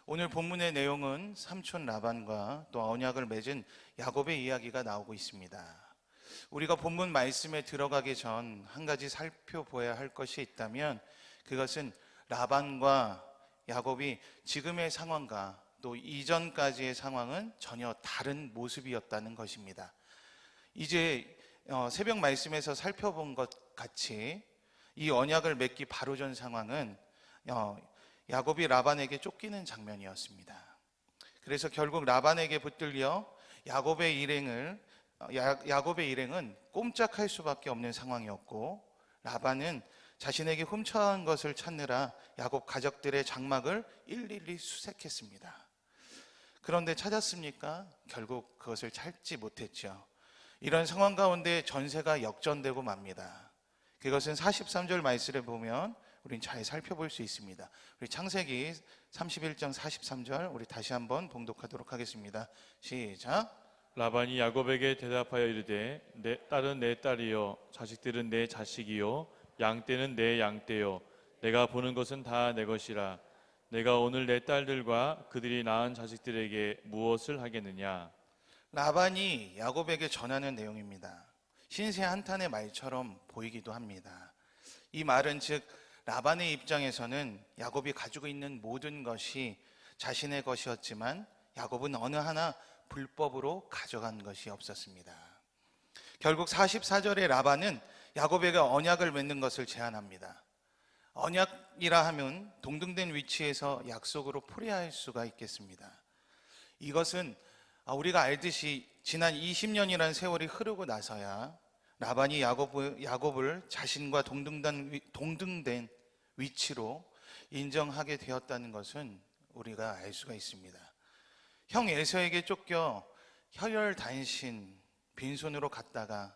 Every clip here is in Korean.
오늘 본문의 내용은 삼촌 라반과 또 언약을 맺은 야곱의 이야기가 나오고 있습니다. 우리가 본문 말씀에 들어가기 전 한 가지 살펴봐야 할 것이 있다면 그것은 라반과 야곱이 지금의 상황과 또 이전까지의 상황은 전혀 다른 모습이었다는 것입니다. 이제 새벽 말씀에서 살펴본 것 같이 이 언약을 맺기 바로 전 상황은 야곱이 라반에게 쫓기는 장면이었습니다. 그래서 결국 라반에게 붙들려 야곱의 일행은 꼼짝할 수밖에 없는 상황이었고, 라반은 자신에게 훔쳐간 것을 찾느라 야곱 가족들의 장막을 일일이 수색했습니다. 그런데 찾았습니까? 결국 그것을 찾지 못했죠. 이런 상황 가운데 전세가 역전되고 맙니다. 그것은 43절 말씀을 보면 우린 잘 살펴볼 수 있습니다. 우리 창세기 31장 43절 우리 다시 한번 봉독하도록 하겠습니다. 시작. 라반이 야곱에게 대답하여 이르되 내 딸은 내 딸이요 자식들은 내 자식이요 양떼는 내 양떼요 내가 보는 것은 다 내 것이라. 내가 오늘 내 딸들과 그들이 낳은 자식들에게 무엇을 하겠느냐. 라반이 야곱에게 전하는 내용입니다. 신세 한탄의 말처럼 보이기도 합니다. 이 말은 즉 라반의 입장에서는 야곱이 가지고 있는 모든 것이 자신의 것이었지만 야곱은 어느 하나 불법으로 가져간 것이 없었습니다. 결국 44절에 라반은 야곱에게 언약을 맺는 것을 제안합니다. 언약이라 하면 동등된 위치에서 약속으로 포기할 수가 있겠습니다. 이것은 우리가 알듯이 지난 20년이라는 세월이 흐르고 나서야 라반이 야곱을 자신과 동등된 위치로 인정하게 되었다는 것은 우리가 알 수가 있습니다. 형 에서에게 쫓겨 혈혈단신 빈손으로 갔다가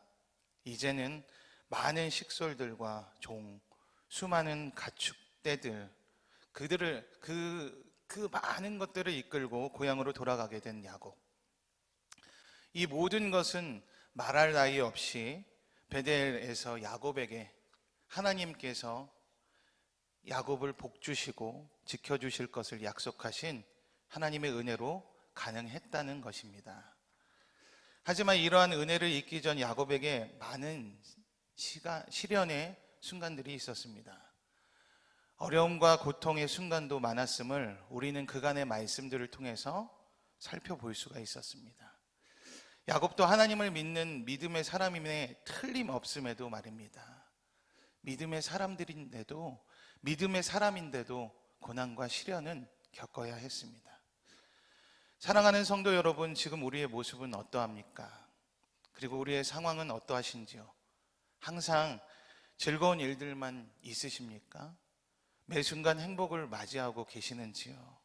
이제는 많은 식솔들과 종, 수많은 가축떼들, 그 많은 것들을 이끌고 고향으로 돌아가게 된 야곱. 이 모든 것은 말할 나위 없이 베델에서 야곱에게 하나님께서 야곱을 복주시고 지켜주실 것을 약속하신 하나님의 은혜로 가능했다는 것입니다. 하지만 이러한 은혜를 잊기 전 야곱에게 많은 시련의 순간들이 있었습니다. 어려움과 고통의 순간도 많았음을 우리는 그간의 말씀들을 통해서 살펴볼 수가 있었습니다. 야곱도 하나님을 믿는 믿음의 사람임에 틀림없음에도 말입니다. 믿음의 사람인데도 고난과 시련은 겪어야 했습니다. 사랑하는 성도 여러분, 지금 우리의 모습은 어떠합니까? 그리고 우리의 상황은 어떠하신지요? 항상 즐거운 일들만 있으십니까? 매 순간 행복을 맞이하고 계시는지요?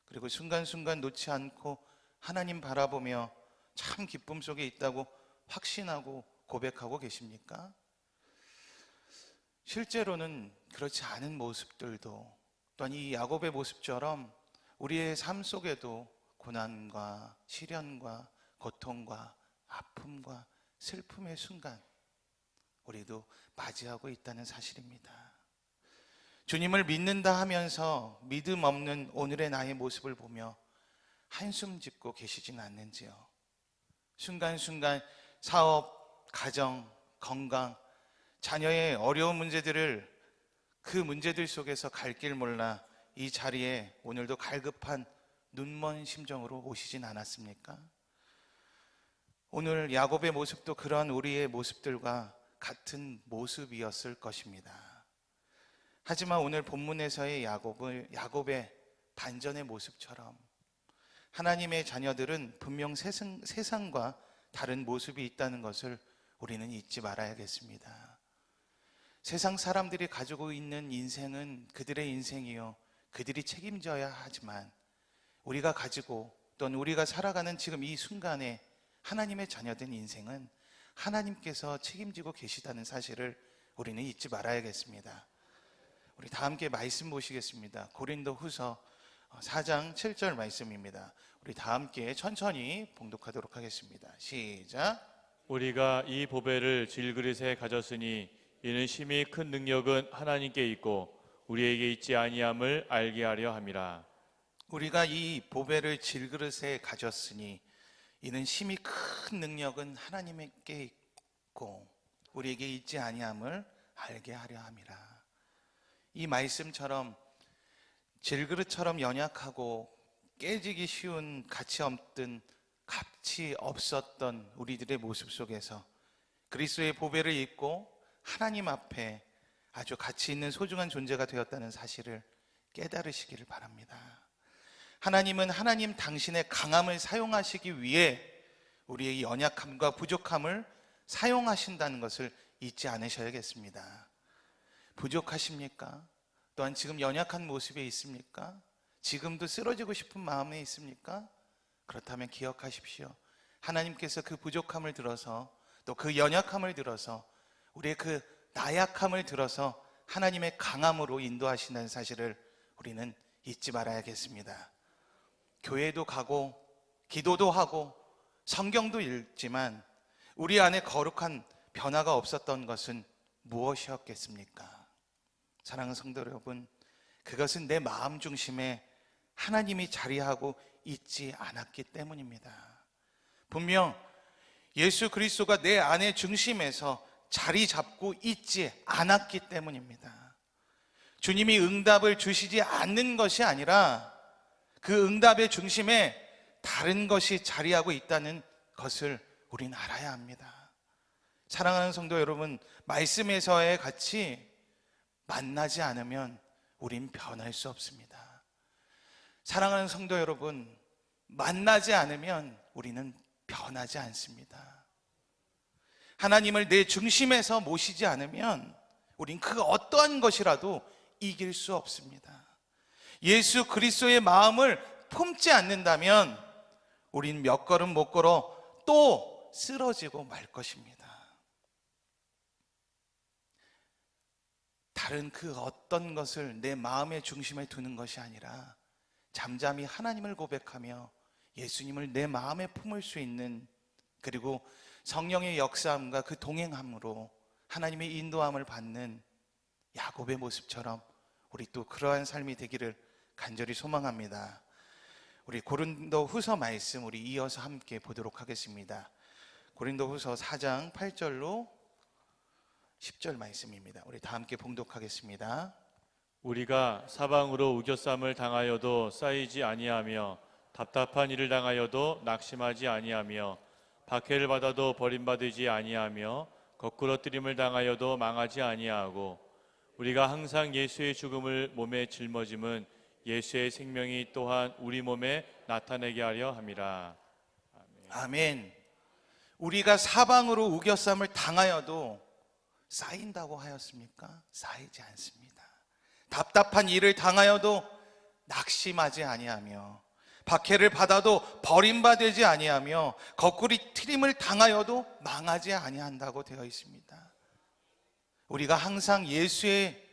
그리고 순간순간 놓지 않고 하나님 바라보며 참 기쁨 속에 있다고 확신하고 고백하고 계십니까? 실제로는 그렇지 않은 모습들도 또한 이 야곱의 모습처럼 우리의 삶 속에도 고난과 시련과 고통과 아픔과 슬픔의 순간 우리도 맞이하고 있다는 사실입니다. 주님을 믿는다 하면서 믿음 없는 오늘의 나의 모습을 보며 한숨 짓고 계시진 않는지요? 순간순간 사업, 가정, 건강, 자녀의 어려운 문제들을 그 문제들 속에서 갈 길 몰라 이 자리에 오늘도 갈급한 눈먼 심정으로 오시진 않았습니까? 오늘 야곱의 모습도 그런 우리의 모습들과 같은 모습이었을 것입니다. 하지만 오늘 본문에서의 야곱의 반전의 모습처럼 하나님의 자녀들은 분명 세상과 다른 모습이 있다는 것을 우리는 잊지 말아야겠습니다. 세상 사람들이 가지고 있는 인생은 그들의 인생이요, 그들이 책임져야 하지만 우리가 가지고 또는 우리가 살아가는 지금 이 순간에 하나님의 자녀된 인생은 하나님께서 책임지고 계시다는 사실을 우리는 잊지 말아야겠습니다. 우리 다 함께 말씀 보시겠습니다. 고린도후서 4장 7절 말씀입니다. 우리 다 함께 천천히 봉독하도록 하겠습니다. 시작. 우리가 이 보배를 질그릇에 가졌으니 이는 심히 큰 능력은 하나님께 있고 우리에게 있지 아니함을 알게 하려 함이라. 우리가 이 보배를 질그릇에 가졌으니 이는 심히 큰 능력은 하나님께 있고 우리에게 있지 아니함을 알게 하려 함이라. 이 말씀처럼 질그릇처럼 연약하고 깨지기 쉬운 가치 없었던 우리들의 모습 속에서 그리스도의 보배를 입고 하나님 앞에 아주 가치 있는 소중한 존재가 되었다는 사실을 깨달으시기를 바랍니다. 하나님은 하나님 당신의 강함을 사용하시기 위해 우리의 연약함과 부족함을 사용하신다는 것을 잊지 않으셔야겠습니다. 부족하십니까? 또한 지금 연약한 모습에 있습니까? 지금도 쓰러지고 싶은 마음에 있습니까? 그렇다면 기억하십시오. 하나님께서 그 부족함을 들어서 또 그 연약함을 들어서 우리의 그 나약함을 들어서 하나님의 강함으로 인도하신다는 사실을 우리는 잊지 말아야겠습니다. 교회도 가고 기도도 하고 성경도 읽지만 우리 안에 거룩한 변화가 없었던 것은 무엇이었겠습니까? 사랑하는 성도 여러분, 그것은 내 마음 중심에 하나님이 자리하고 있지 않았기 때문입니다. 분명 예수 그리스도가 내 안의 중심에서 자리 잡고 있지 않았기 때문입니다. 주님이 응답을 주시지 않는 것이 아니라 그 응답의 중심에 다른 것이 자리하고 있다는 것을 우리는 알아야 합니다. 사랑하는 성도 여러분, 말씀에서의 같이 만나지 않으면 우린 변할 수 없습니다. 사랑하는 성도 여러분, 만나지 않으면 우리는 변하지 않습니다. 하나님을 내 중심에서 모시지 않으면 우린 그 어떠한 것이라도 이길 수 없습니다. 예수 그리스도의 마음을 품지 않는다면 우린 몇 걸음 못 걸어 또 쓰러지고 말 것입니다. 다른 그 어떤 것을 내 마음의 중심에 두는 것이 아니라 잠잠히 하나님을 고백하며 예수님을 내 마음에 품을 수 있는, 그리고 성령의 역사함과 그 동행함으로 하나님의 인도함을 받는 야곱의 모습처럼 우리 또 그러한 삶이 되기를 간절히 소망합니다. 우리 고린도 후서 말씀 우리 이어서 함께 보도록 하겠습니다. 고린도 후서 4장 8절로 10절 말씀입니다. 우리 다 함께 봉독하겠습니다. 우리가 사방으로 우겨쌈을 당하여도 쌓이지 아니하며 답답한 일을 당하여도 낙심하지 아니하며 박해를 받아도 버림받지 아니하며 거꾸러뜨림을 당하여도 망하지 아니하고 우리가 항상 예수의 죽음을 몸에 짊어짐은 예수의 생명이 또한 우리 몸에 나타내게 하려 함이라. 아멘. 우리가 사방으로 우겨쌈을 당하여도 쌓인다고 하였습니까? 쌓이지 않습니다. 답답한 일을 당하여도 낙심하지 아니하며 박해를 받아도 버림받지 아니하며 거꾸리 트림을 당하여도 망하지 아니한다고 되어 있습니다. 우리가 항상 예수의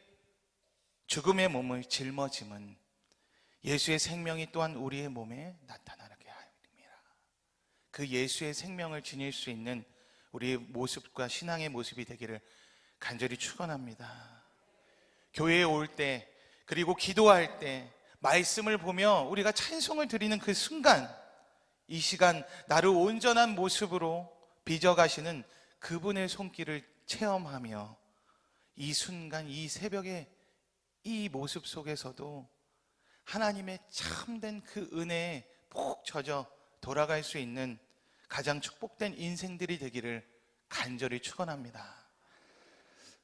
죽음의 몸을 짊어짐은 예수의 생명이 또한 우리의 몸에 나타나게 하옵니다. 그 예수의 생명을 지닐 수 있는 우리의 모습과 신앙의 모습이 되기를 간절히 축원합니다. 교회에 올 때, 그리고 기도할 때, 말씀을 보며 우리가 찬송을 드리는 그 순간, 이 시간 나를 온전한 모습으로 빚어가시는 그분의 손길을 체험하며 이 순간, 이 새벽에 이 모습 속에서도 하나님의 참된 그 은혜에 푹 젖어 돌아갈 수 있는 가장 축복된 인생들이 되기를 간절히 축원합니다.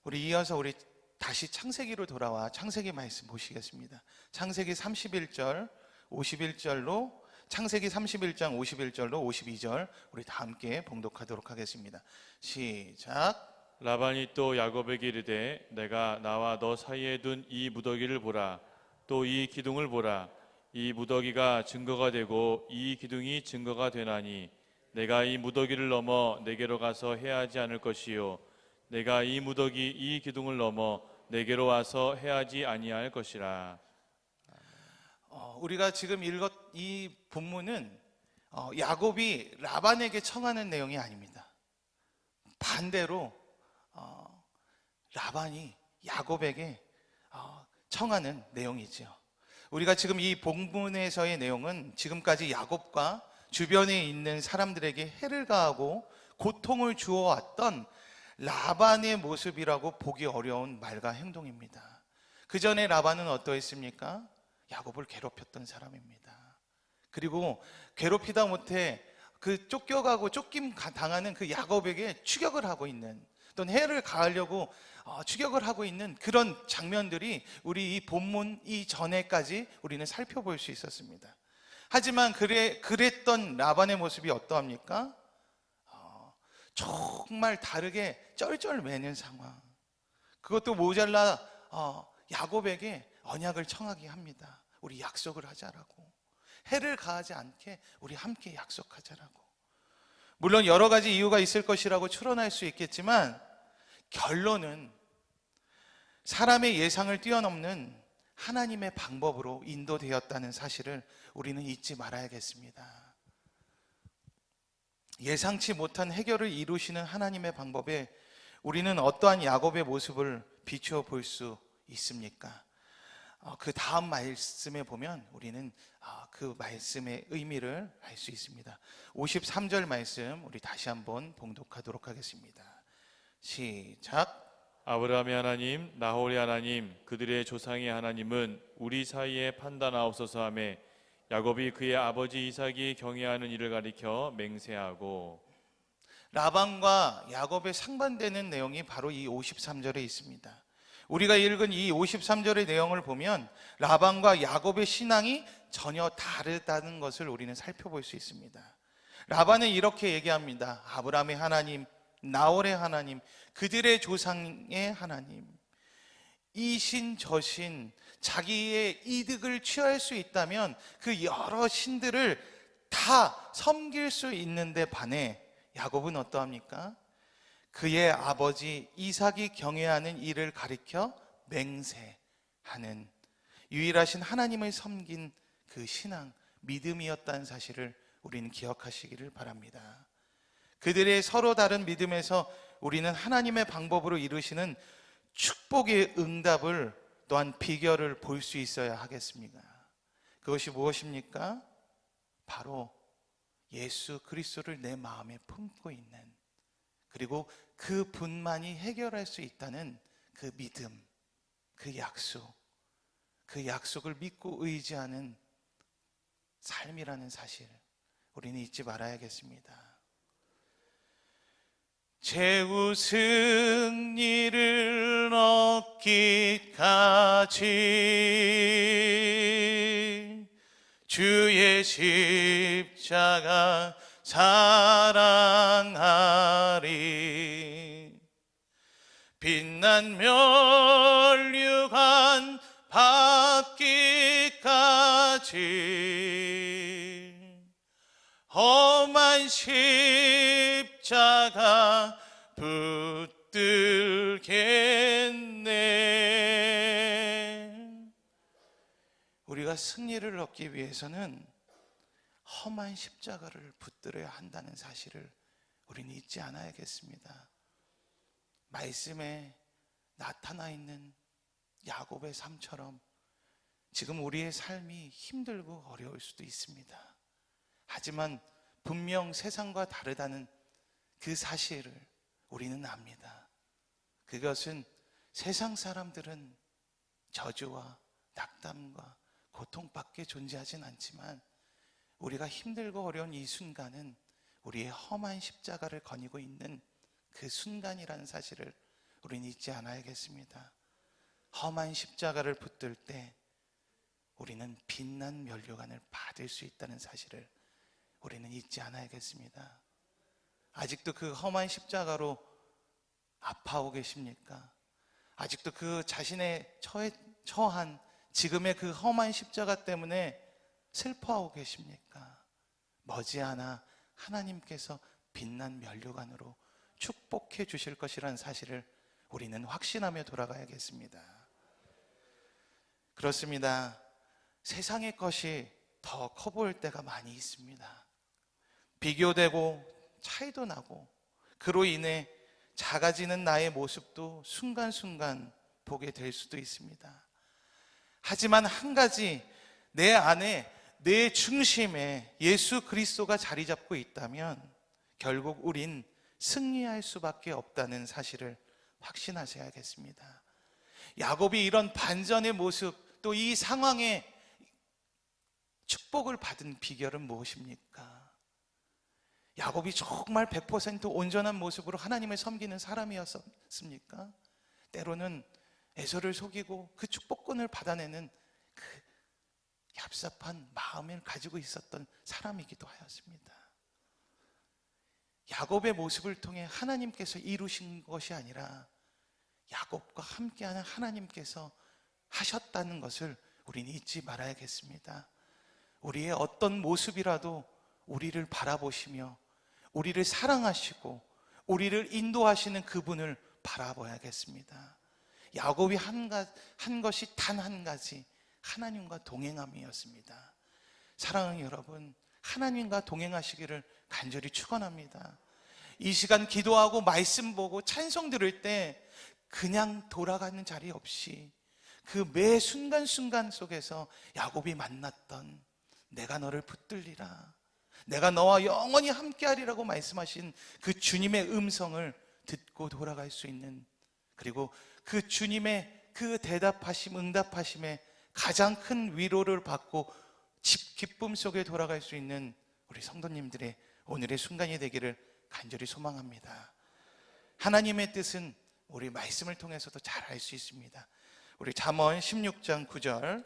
우리 이어서 우리 다시 창세기로 돌아와 창세기 말씀 보시겠습니다. 창세기 31절 51절로 창세기 31장 51절로 52절 우리 다 함께 봉독하도록 하겠습니다. 시작. 라반이 또 야곱에게 이르되 내가 나와 너 사이에 둔 이 무더기를 보라. 또 이 기둥을 보라. 이 무더기가 증거가 되고 이 기둥이 증거가 되나니 내가 이 무더기를 넘어 내게로 가서 해하지 않을 것이요 내가 이 무더기 이 기둥을 넘어 내게로 와서 해하지 아니할 것이라. 우리가 지금 읽었 이 본문은 야곱이 라반에게 청하는 내용이 아닙니다. 반대로 라반이 야곱에게 청하는 내용이죠. 우리가 지금 이 본문에서의 내용은 지금까지 야곱과 주변에 있는 사람들에게 해를 가하고 고통을 주어왔던 라반의 모습이라고 보기 어려운 말과 행동입니다. 그 전에 라반은 어떠했습니까? 야곱을 괴롭혔던 사람입니다. 그리고 괴롭히다 못해 그 쫓겨가고 쫓김 당하는 그 야곱에게 추격을 하고 있는, 또는 해를 가하려고 추격을 하고 있는 그런 장면들이 우리 이 본문 이전에까지 우리는 살펴볼 수 있었습니다. 하지만 그랬던 라반의 모습이 어떠합니까? 정말 다르게 쩔쩔매는 상황. 그것도 모자라 야곱에게 언약을 청하게 합니다. 우리 약속을 하자라고. 해를 가하지 않게 우리 함께 약속하자라고. 물론 여러 가지 이유가 있을 것이라고 추론할 수 있겠지만 결론은 사람의 예상을 뛰어넘는 하나님의 방법으로 인도되었다는 사실을 우리는 잊지 말아야겠습니다. 예상치 못한 해결을 이루시는 하나님의 방법에 우리는 어떠한 야곱의 모습을 비추어 볼 수 있습니까? 그 다음 말씀에 보면 우리는 그 말씀의 의미를 알 수 있습니다. 53절 말씀 우리 다시 한번 봉독하도록 하겠습니다. 시작. 아브라함의 하나님, 나홀의 하나님, 그들의 조상의 하나님은 우리 사이에 판단하옵소서 하며 야곱이 그의 아버지 이삭이 경외하는 일을 가리켜 맹세하고. 라반과 야곱의 상반되는 내용이 바로 이 53절에 있습니다. 우리가 읽은 이 53절의 내용을 보면 라반과 야곱의 신앙이 전혀 다르다는 것을 우리는 살펴볼 수 있습니다. 라반은 이렇게 얘기합니다. 아브라함의 하나님, 나홀의 하나님, 그들의 조상의 하나님, 이신 저신, 자기의 이득을 취할 수 있다면 그 여러 신들을 다 섬길 수 있는데 반해 야곱은 어떠합니까? 그의 아버지 이삭이 경외하는 일을 가리켜 맹세하는 유일하신 하나님을 섬긴 그 신앙, 믿음이었다는 사실을 우리는 기억하시기를 바랍니다. 그들의 서로 다른 믿음에서 우리는 하나님의 방법으로 이루시는 축복의 응답을 또한 비결을 볼 수 있어야 하겠습니다. 그것이 무엇입니까? 바로 예수 그리스도를 내 마음에 품고 있는, 그리고 그 분만이 해결할 수 있다는 그 믿음, 그 약속, 그 약속을 믿고 의지하는 삶이라는 사실 우리는 잊지 말아야겠습니다. 최후 승리를 얻기까지 주의 십자가 사랑하리. 빛난 멸류관 받기까지 험한 십자가 붙들겠네. 우리가 승리를 얻기 위해서는 험한 십자가를 붙들어야 한다는 사실을 우리는 잊지 않아야겠습니다. 말씀에 나타나 있는 야곱의 삶처럼 지금 우리의 삶이 힘들고 어려울 수도 있습니다. 하지만 분명 세상과 다르다는 그 사실을 우리는 압니다. 그것은 세상 사람들은 저주와 낙담과 고통밖에 존재하진 않지만 우리가 힘들고 어려운 이 순간은 우리의 험한 십자가를 거니고 있는 그 순간이라는 사실을 우리는 잊지 않아야겠습니다. 험한 십자가를 붙들 때 우리는 빛난 면류관을 받을 수 있다는 사실을 우리는 잊지 않아야겠습니다. 아직도 그 험한 십자가로 아파하고 계십니까? 아직도 그 자신의 처한 지금의 그 험한 십자가 때문에 슬퍼하고 계십니까? 머지않아 하나님께서 빛난 면류관으로 축복해 주실 것이라는 사실을 우리는 확신하며 돌아가야겠습니다. 그렇습니다. 세상의 것이 더 커 보일 때가 많이 있습니다. 비교되고 차이도 나고 그로 인해 작아지는 나의 모습도 순간순간 보게 될 수도 있습니다. 하지만 한 가지 내 안에, 내 중심에 예수 그리스도가 자리 잡고 있다면 결국 우린 승리할 수밖에 없다는 사실을 확신하셔야겠습니다. 야곱이 이런 반전의 모습, 또 이 상황에 축복을 받은 비결은 무엇입니까? 야곱이 정말 100% 온전한 모습으로 하나님을 섬기는 사람이었습니까? 때로는 에서를 속이고 그 축복권을 받아내는 그 얍삽한 마음을 가지고 있었던 사람이기도 하였습니다. 야곱의 모습을 통해 하나님께서 이루신 것이 아니라 야곱과 함께하는 하나님께서 하셨다는 것을 우리는 잊지 말아야겠습니다. 우리의 어떤 모습이라도 우리를 바라보시며 우리를 사랑하시고 우리를 인도하시는 그분을 바라봐야겠습니다. 야곱이 한 것이 단 한 가지, 하나님과 동행함이었습니다. 사랑하는 여러분, 하나님과 동행하시기를 간절히 축원합니다. 이 시간 기도하고 말씀 보고 찬송 들을 때 그냥 돌아가는 자리 없이 그 매 순간순간 속에서 야곱이 만났던 내가 너를 붙들리라, 내가 너와 영원히 함께하리라고 말씀하신 그 주님의 음성을 듣고 돌아갈 수 있는, 그리고 그 주님의 그 대답하심, 응답하심에 가장 큰 위로를 받고 기쁨 속에 돌아갈 수 있는 우리 성도님들의 오늘의 순간이 되기를 간절히 소망합니다. 하나님의 뜻은 우리 말씀을 통해서도 잘 알 수 있습니다. 우리 잠언 16장 9절,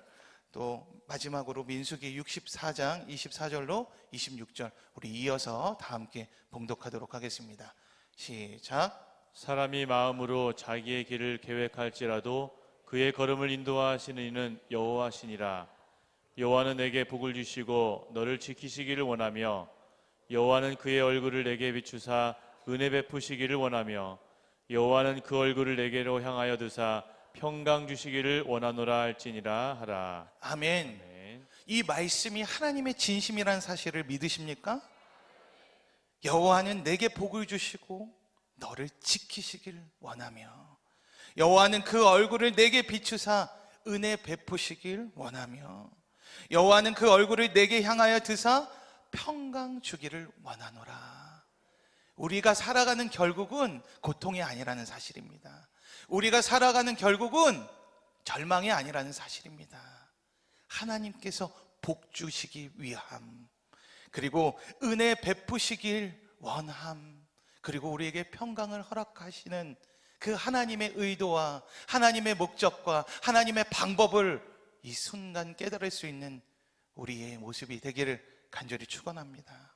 또 마지막으로 민수기 64장 24절로 26절, 우리 이어서 다 함께 봉독하도록 하겠습니다. 시작. 사람이 마음으로 자기의 길을 계획할지라도 그의 걸음을 인도하시는 이는 여호와시니라. 여호와는 내게 복을 주시고 너를 지키시기를 원하며 여호와는 그의 얼굴을 내게 비추사 은혜 베푸시기를 원하며 여호와는 그 얼굴을 내게로 향하여 드사 평강 주시기를 원하노라 할지니라 하라. 아멘. 아멘. 이 말씀이 하나님의 진심이라는 사실을 믿으십니까? 여호와는 내게 복을 주시고 너를 지키시길 원하며 여호와는 그 얼굴을 내게 비추사 은혜 베푸시길 원하며 여호와는 그 얼굴을 내게 향하여 드사 평강 주기를 원하노라. 우리가 살아가는 결국은 고통이 아니라는 사실입니다. 우리가 살아가는 결국은 절망이 아니라는 사실입니다. 하나님께서 복 주시기 위함, 그리고 은혜 베푸시길 원함, 그리고 우리에게 평강을 허락하시는 그 하나님의 의도와 하나님의 목적과 하나님의 방법을 이 순간 깨달을 수 있는 우리의 모습이 되기를 간절히 축원합니다.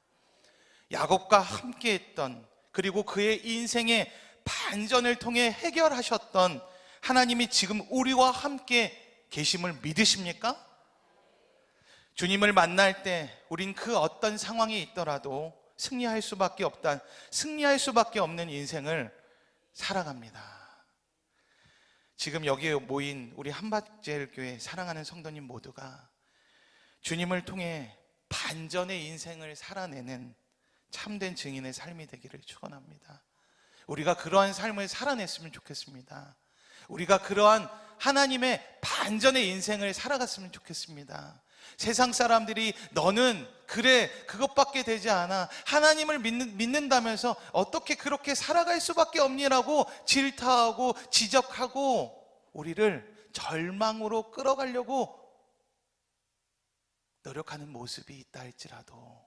야곱과 함께했던, 그리고 그의 인생의 반전을 통해 해결하셨던 하나님이 지금 우리와 함께 계심을 믿으십니까? 주님을 만날 때 우린 그 어떤 상황이 있더라도 승리할 수밖에 없는 인생을 살아갑니다. 지금 여기에 모인 우리 한밭제일교회 사랑하는 성도님 모두가 주님을 통해 반전의 인생을 살아내는 참된 증인의 삶이 되기를 축원합니다. 우리가 그러한 삶을 살아냈으면 좋겠습니다. 우리가 그러한 하나님의 반전의 인생을 살아갔으면 좋겠습니다. 세상 사람들이 너는 그래 그것밖에 되지 않아, 하나님을 믿는다면서 어떻게 그렇게 살아갈 수밖에 없니라고 질타하고 지적하고 우리를 절망으로 끌어가려고 노력하는 모습이 있다 할지라도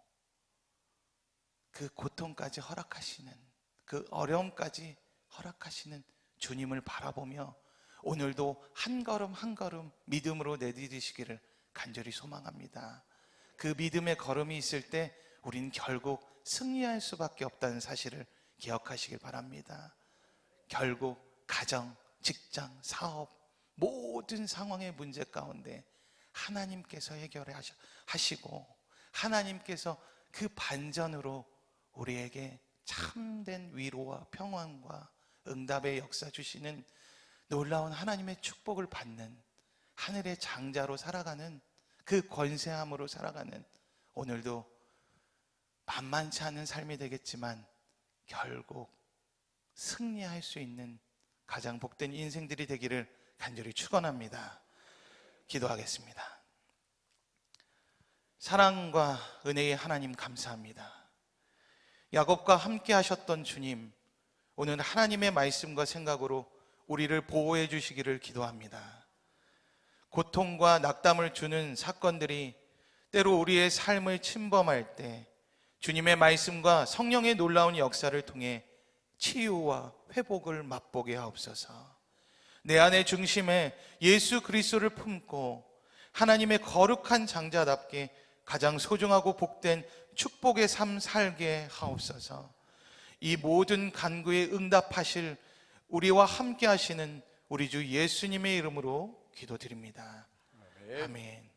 그 고통까지 허락하시는, 그 어려움까지 허락하시는 주님을 바라보며 오늘도 한 걸음 한 걸음 믿음으로 내디디시기를 간절히 소망합니다. 그 믿음의 걸음이 있을 때 우린 결국 승리할 수밖에 없다는 사실을 기억하시길 바랍니다. 결국 가정, 직장, 사업, 모든 상황의 문제 가운데 하나님께서 해결해 하시고 하나님께서 그 반전으로 우리에게 참된 위로와 평안과 응답의 역사 주시는 놀라운 하나님의 축복을 받는 하늘의 장자로 살아가는, 그 권세함으로 살아가는 오늘도 만만치 않은 삶이 되겠지만 결국 승리할 수 있는 가장 복된 인생들이 되기를 간절히 축원합니다. 기도하겠습니다. 사랑과 은혜의 하나님 감사합니다. 야곱과 함께 하셨던 주님, 오늘 하나님의 말씀과 생각으로 우리를 보호해 주시기를 기도합니다. 고통과 낙담을 주는 사건들이 때로 우리의 삶을 침범할 때 주님의 말씀과 성령의 놀라운 역사를 통해 치유와 회복을 맛보게 하옵소서. 내 안의 중심에 예수 그리스도를 품고 하나님의 거룩한 장자답게 가장 소중하고 복된 축복의 삶 살게 하옵소서. 이 모든 간구에 응답하실 우리와 함께 하시는 우리 주 예수님의 이름으로 기도드립니다. 아멘.